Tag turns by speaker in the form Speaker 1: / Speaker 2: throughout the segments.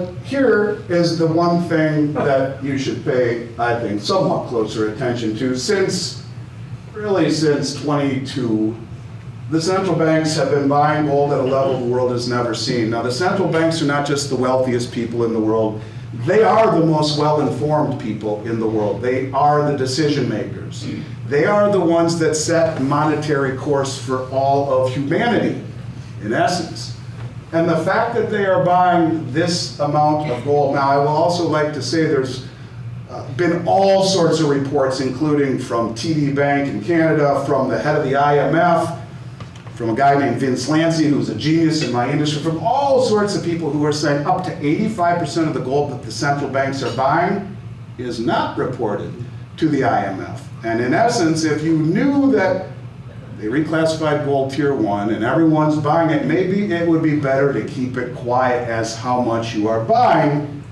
Speaker 1: But here is the one thing that you should pay, I think, somewhat closer attention to. Since 22, the central banks have been buying gold at a level the world has never seen. Now, the central banks are not just the wealthiest people in the world. They are the most well-informed people in the world. They are the decision makers. They are the ones that set monetary course for all of humanity, in essence. And the fact that they are buying this amount of gold, now I will also like to say there's been all sorts of reports, including from TD Bank in Canada, from the head of the IMF, from a guy named Vince Lancy, who's a genius in my industry, from all sorts of people who are saying up to 85% of the gold that the central banks are buying is not reported to the IMF. And in essence, if you knew that they reclassified gold tier 1 and everyone's buying it, maybe it would be better to keep it quiet as how much you are buying.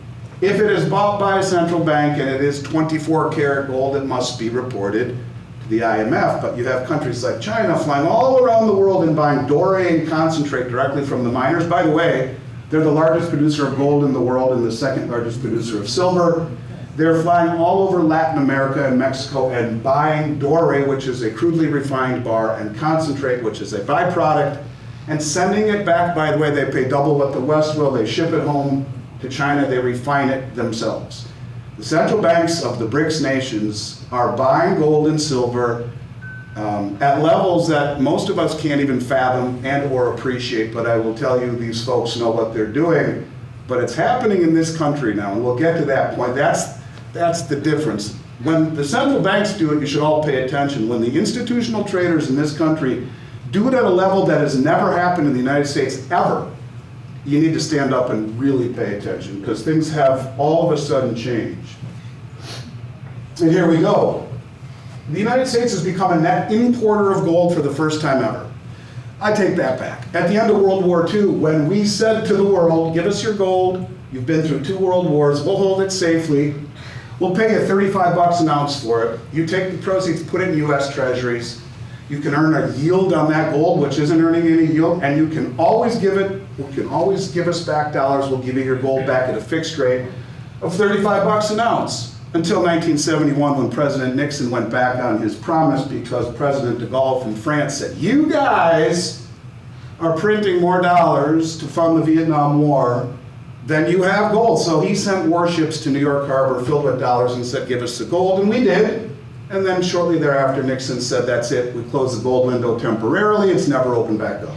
Speaker 1: If it is bought by a central bank and it is 24 karat gold, it must be reported to the IMF. But you have countries like China flying all around the world and buying doré and concentrate directly from the miners. By the way, they're the largest producer of gold in the world and the second largest producer of silver. They're flying all over Latin America and Mexico and buying doré, which is a crudely refined bar, and concentrate, which is a byproduct, and sending it back. By the way, they pay double what the West will. They ship it home to China. They refine it themselves. The central banks of the BRICS nations are buying gold and silver at levels that most of us can't even fathom and or appreciate, but I will tell you, these folks know what they're doing. But it's happening in this country now, and we'll get to that point. That's the difference. When the central banks do it, you should all pay attention. When the institutional traders in this country do it at a level that has never happened in the United States ever, you need to stand up and really pay attention, because things have all of a sudden changed. And here we go. The United States has become a net importer of gold for the first time ever. I take that back. At the end of World War II, when we said to the world, give us your gold, you've been through 2 world wars, we'll hold it safely, we'll pay you 35 bucks an ounce for it, you take the proceeds, put it in US Treasuries, you can earn a yield on that gold, which isn't earning any yield, and you can always give us back dollars, we'll give you your gold back at a fixed rate of 35 bucks an ounce. Until 1971, when President Nixon went back on his promise because President de Gaulle from France said, you guys are printing more dollars to fund the Vietnam War than you have gold. So he sent warships to New York Harbor filled with dollars and said, give us the gold, and we did. And then shortly thereafter, Nixon said, that's it, we closed the gold window temporarily, it's never opened back up.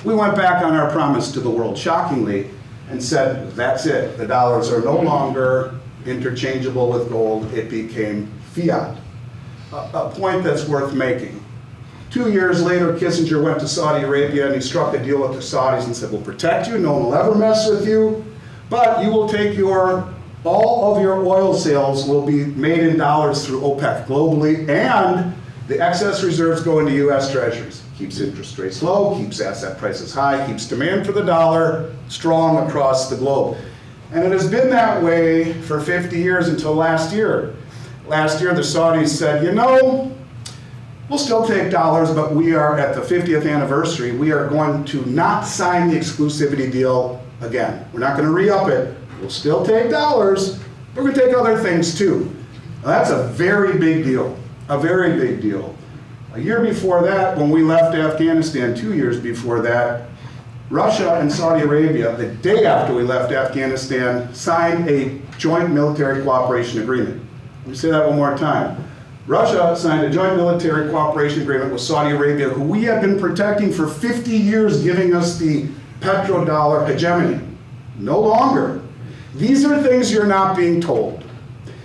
Speaker 1: We went back on our promise to the world, shockingly, and said, that's it, the dollars are no longer interchangeable with gold, it became fiat. A point that's worth making. 2 years later, Kissinger went to Saudi Arabia and he struck a deal with the Saudis and said, we'll protect you, no one will ever mess with you, but you will take all of your oil sales will be made in dollars through OPEC globally, and the excess reserves go into US Treasuries. Keeps interest rates low, keeps asset prices high, keeps demand for the dollar strong across the globe. And it has been that way for 50 years until last year. Last year, the Saudis said, you know, we'll still take dollars, but we are at the 50th anniversary. We are going to not sign the exclusivity deal again. We're not going to re-up it. We'll still take dollars, but we're going to take other things too. Now, that's a very big deal, a very big deal. A year before that, when we left Afghanistan, 2 years before that, Russia and Saudi Arabia, the day after we left Afghanistan, signed a joint military cooperation agreement. Let me say that one more time. Russia signed a joint military cooperation agreement with Saudi Arabia, who we have been protecting for 50 years, giving us the petrodollar hegemony. No longer. These are things you're not being told.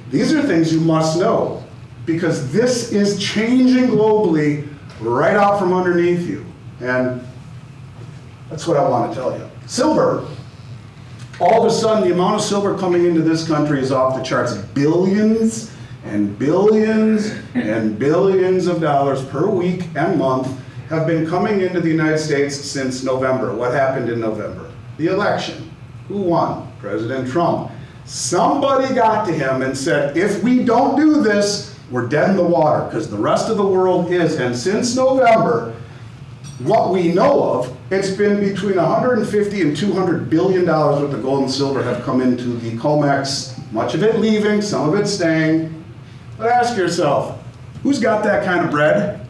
Speaker 1: These are things you must know, because this is changing globally right out from underneath you. And that's what I want to tell you. Silver, all of a sudden the amount of silver coming into this country is off the charts. Billions and billions and billions of dollars per week and month have been coming into the United States since November. What happened in November? The election. Who won? President Trump. Somebody got to him and said, if we don't do this, we're dead in the water, because the rest of the world is. And since November, what we know of, it's been between 150 and 200 billion dollars worth of gold and silver have come into the COMEX, much of it leaving, some of it staying. But ask yourself, who's got that kind of bread?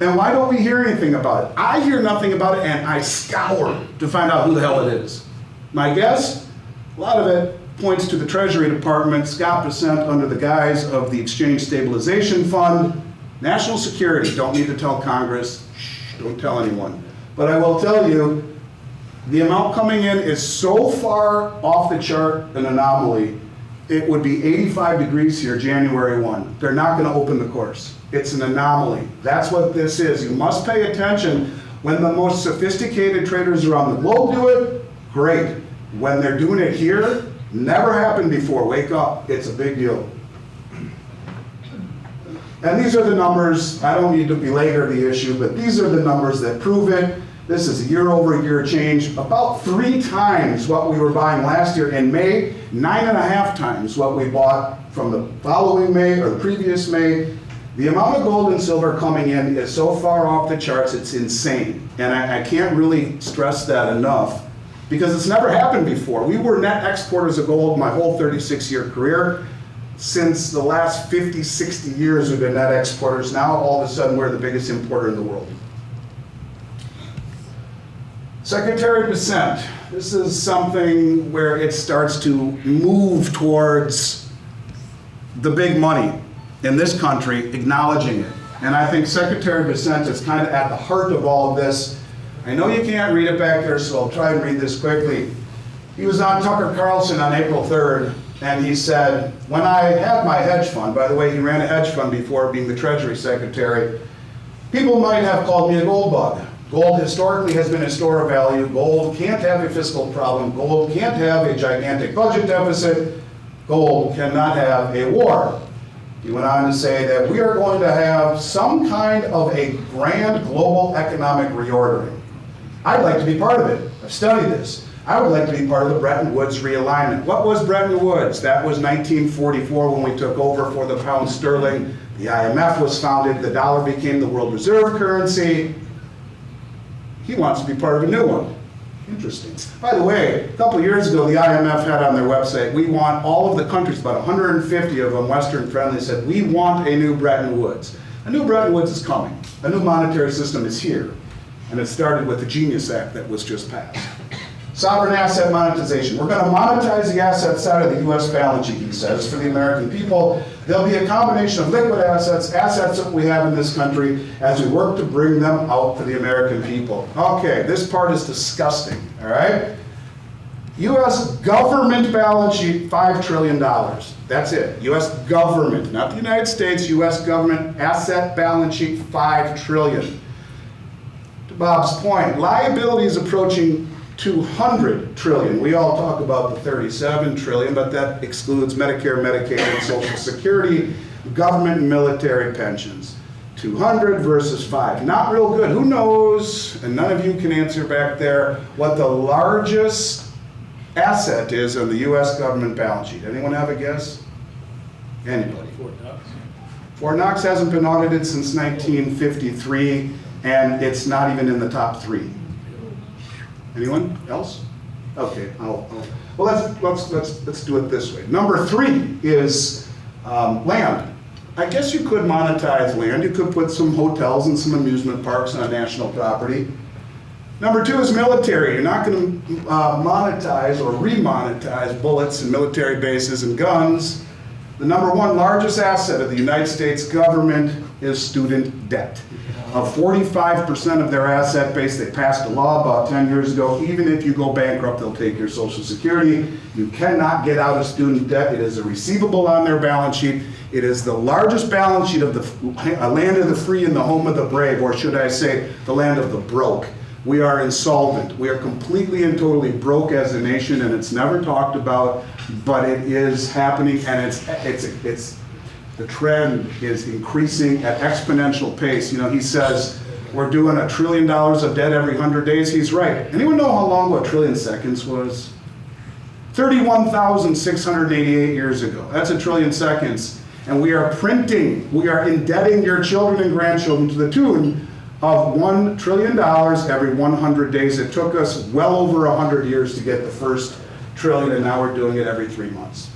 Speaker 1: And why don't we hear anything about it? I hear nothing about it, and I scour to find out who the hell it is. My guess, a lot of it points to the Treasury Department, Scott Bessent under the guise of the Exchange Stabilization Fund. National security, don't need to tell Congress, shh, don't tell anyone. But I will tell you, the amount coming in is so far off the chart an anomaly. It would be 85 degrees here January 1. They're not going to open the course. It's an anomaly. That's what this is. You must pay attention. When the most sophisticated traders around the globe do it, great. When they're doing it here, never happened before. Wake up. It's a big deal. And these are the numbers. I don't need to belabor the issue, but these are the numbers that prove it. This is a year-over-year change, about 3 times what we were buying last year in May, 9.5 times what we bought from the following May or the previous May. The amount of gold and silver coming in is so far off the charts, it's insane. And I can't really stress that enough because it's never happened before. We were net exporters of gold my whole 36-year career. Since the last 50, 60 years we've been net exporters. Now all of a sudden we're the biggest importer in the world. Secretary Bessent, this is something where it starts to move towards the big money in this country, acknowledging it. And I think Secretary Bessent is kind of at the heart of all of this. I know you can't read it back there, so I'll try and read this quickly. He was on Tucker Carlson on April 3rd, and he said, when I had my hedge fund, by the way, he ran a hedge fund before being the Treasury Secretary, people might have called me a gold bug. Gold historically has been a store of value. Gold can't have a fiscal problem. Gold can't have a gigantic budget deficit. Gold cannot have a war. He went on to say that we are going to have some kind of a grand global economic reordering. I'd like to be part of it. I've studied this. I would like to be part of the Bretton Woods realignment. What was Bretton Woods? That was 1944 when we took over for the pound sterling. The IMF was founded. The dollar became the world reserve currency. He wants to be part of a new one. Interesting. By the way, a couple of years ago, the IMF had on their website, we want all of the countries, about 150 of them, Western friendly, said, we want a new Bretton Woods. A new Bretton Woods is coming. A new monetary system is here. And it started with the Genius Act that was just passed. Sovereign asset monetization. We're going to monetize the asset side of the U.S. balance sheet, he says, for the American people. There'll be a combination of liquid assets, assets that we have in this country, as we work to bring them out for the American people. Okay, this part is disgusting, all right? U.S. government balance sheet, $5 trillion. That's it. U.S. government, not the United States, U.S. government asset balance sheet, $5 trillion. To Bob's point, liabilities approaching 200 trillion. We all talk about the 37 trillion, but that excludes Medicare, Medicaid, and Social Security, government and military pensions. 200 versus 5. Not real good. Who knows, and none of you can answer back there, what the largest asset is on the U.S. government balance sheet? Anyone have a guess? Anybody?
Speaker 2: Fort Knox.
Speaker 1: Fort Knox hasn't been audited since 1953, and it's not even in the top 3. Anyone else? Okay, well let's do it this way. Number 3 is land. I guess you could monetize land. You could put some hotels and some amusement parks on national property. Number 2 is military. You're not going to monetize or remonetize bullets and military bases and guns. The number 1 largest asset of the United States government is student debt. Of 45% of their asset base, they passed a law about 10 years ago. Even if you go bankrupt, they'll take your Social Security. You cannot get out of student debt. It is a receivable on their balance sheet. It is the largest balance sheet of the land of the free and the home of the brave, or should I say, the land of the broke. We are insolvent. We are completely and totally broke as a nation, and it's never talked about, but it is happening, and it's the trend is increasing at exponential pace. You know, he says we're doing $1 trillion of debt every 100 days. He's right. Anyone know how long 1 trillion seconds was? 31,688 years ago. That's 1 trillion seconds. And we are printing, we are indebting your children and grandchildren to the tune of $1 trillion every 100 days. It took us well over 100 years to get the first trillion, and now we're doing it every 3 months.